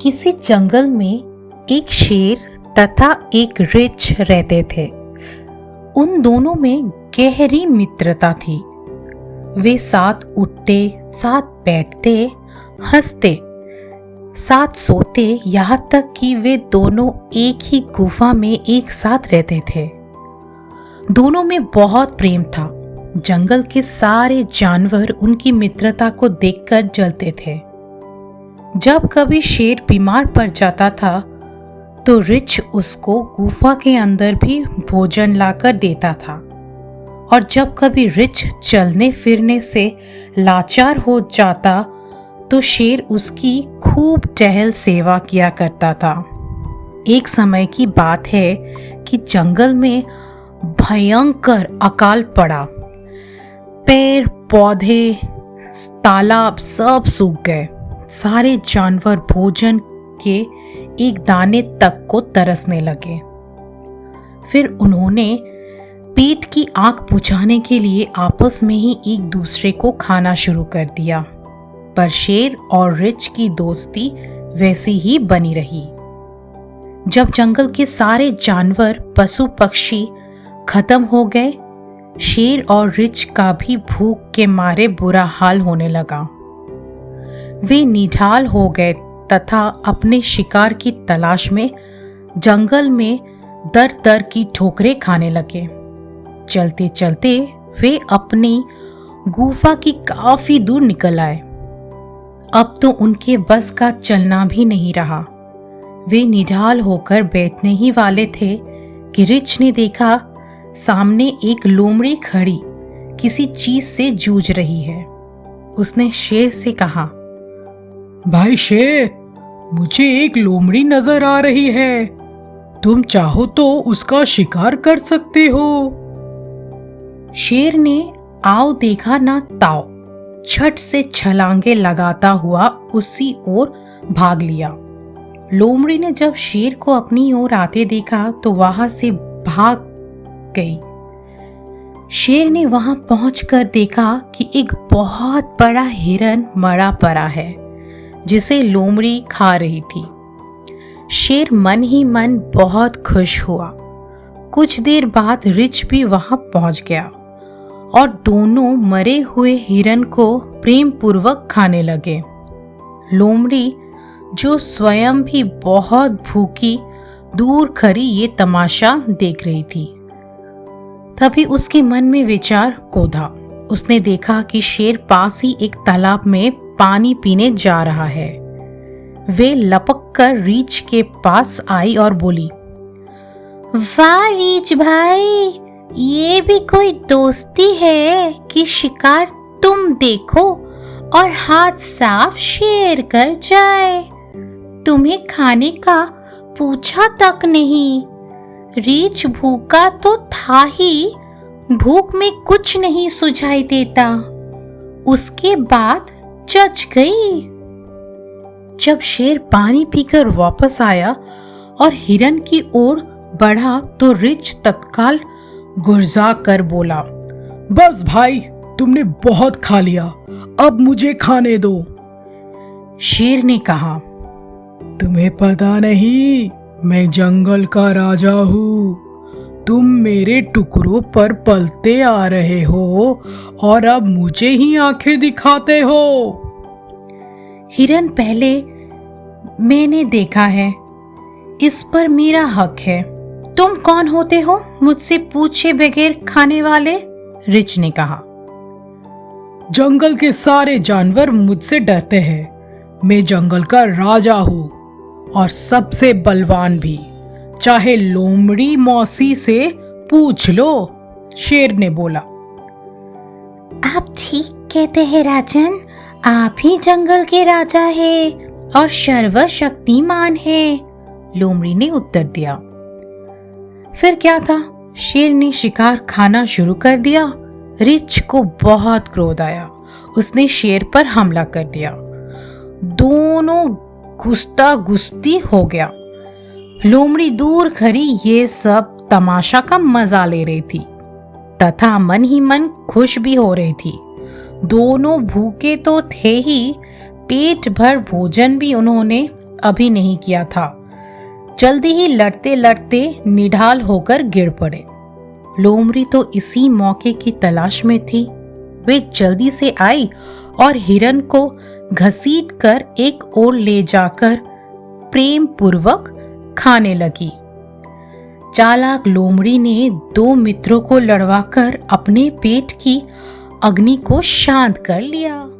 किसी जंगल में एक शेर तथा एक रीछ रहते थे। उन दोनों में गहरी मित्रता थी। वे साथ उठते, साथ बैठते, हंसते, साथ सोते, यहाँ तक कि वे दोनों एक ही गुफा में एक साथ रहते थे। दोनों में बहुत प्रेम था। जंगल के सारे जानवर उनकी मित्रता को देखकर जलते थे। जब कभी शेर बीमार पड़ जाता था तो रीछ उसको गुफा के अंदर भी भोजन लाकर देता था, और जब कभी रीछ चलने फिरने से लाचार हो जाता तो शेर उसकी खूब टहल सेवा किया करता था। एक समय की बात है कि जंगल में भयंकर अकाल पड़ा। पेड़ पौधे, तालाब सब सूख गए। सारे जानवर भोजन के एक दाने तक को तरसने लगे। फिर उन्होंने पेट की आग बुझाने के लिए आपस में ही एक दूसरे को खाना शुरू कर दिया। पर शेर और रीछ की दोस्ती वैसी ही बनी रही। जब जंगल के सारे जानवर, पशु पक्षी खत्म हो गए, शेर और रीछ का भी भूख के मारे बुरा हाल होने लगा। वे निढाल हो गए तथा अपने शिकार की तलाश में जंगल में दर दर की ठोकरें खाने लगे। चलते चलते वे अपनी गुफा की काफी दूर निकल आए। अब तो उनके बस का चलना भी नहीं रहा। वे निढाल होकर बैठने ही वाले थे कि रीछ ने देखा सामने एक लोमड़ी खड़ी किसी चीज से जूझ रही है। उसने शेर से कहा, भाई शेर, मुझे एक लोमड़ी नजर आ रही है। तुम चाहो तो उसका शिकार कर सकते हो। शेर ने आओ देखा ना ताओ, झट से छलांगे लगाता हुआ उसी ओर भाग लिया। लोमड़ी ने जब शेर को अपनी ओर आते देखा तो वहां से भाग गई। शेर ने वहां पहुंचकर देखा कि एक बहुत बड़ा हिरन मरा पड़ा है जिसे लोमड़ी खा रही थी। शेर मन ही मन बहुत खुश हुआ। कुछ देर बाद रीछ भी वहां पहुंच गया और दोनों मरे हुए हिरन को प्रेम पूर्वक खाने लगे। लोमड़ी, जो स्वयं भी बहुत भूखी, दूर खड़ी ये तमाशा देख रही थी। तभी उसके मन में विचार कौंधा। उसने देखा कि शेर पास ही एक तालाब में पानी पीने जा रहा है। वे लपक कर रीछ के पास आई और बोली, वाह रीछ भाई, ये भी कोई दोस्ती है कि शिकार तुम देखो और हाथ साफ शेर कर जाए। तुम्हें खाने का पूछा तक नहीं। रीछ भूखा तो था ही, भूख में कुछ नहीं सुझाई देता। उसके बाद जच गई। जब शेर पानी पीकर वापस आया और हिरन की ओर बढ़ा तो रीछ तत्काल गुर्जा कर बोला, बस भाई, तुमने बहुत खा लिया, अब मुझे खाने दो। शेर ने कहा, तुम्हें पता नहीं, मैं जंगल का राजा हूँ। तुम मेरे टुकड़ों पर पलते आ रहे हो और अब मुझे ही आंखें दिखाते हो। हिरन पहले मैंने देखा है, इस पर मेरा हक है। तुम कौन होते हो मुझसे पूछे बगैर खाने वाले? रीछ ने कहा, जंगल के सारे जानवर मुझसे डरते हैं। मैं जंगल का राजा हूँ और सबसे बलवान भी। चाहे लोमड़ी मौसी से पूछ लो। शेर ने बोला, आप ठीक कहते हैं राजन, आप ही जंगल के राजा हैं और सर्वशक्तिमान हैं। लोमड़ी ने उत्तर दिया। फिर क्या था, शेर ने शिकार खाना शुरू कर दिया। रीछ को बहुत क्रोध आया। उसने शेर पर हमला कर दिया। दोनों गुस्तागुस्ती हो गया। लोमड़ी दूर खड़ी ये सब तमाशा का मजा ले रही थी तथा मन ही मन खुश भी हो रही थी। दोनों भूखे तो थे ही, पेट भर भोजन भी उन्होंने अभी नहीं किया था। जल्दी ही लड़ते लड़ते निढाल होकर गिर पड़े। लोमड़ी तो इसी मौके की तलाश में थी। वे जल्दी से आई और हिरन को घसीट कर एक ओर ले जाकर प्रेम पूर्वक खाने लगी। चालाक लोमड़ी ने दो मित्रों को लड़वाकर अपने पेट की अग्नि को शांत कर लिया।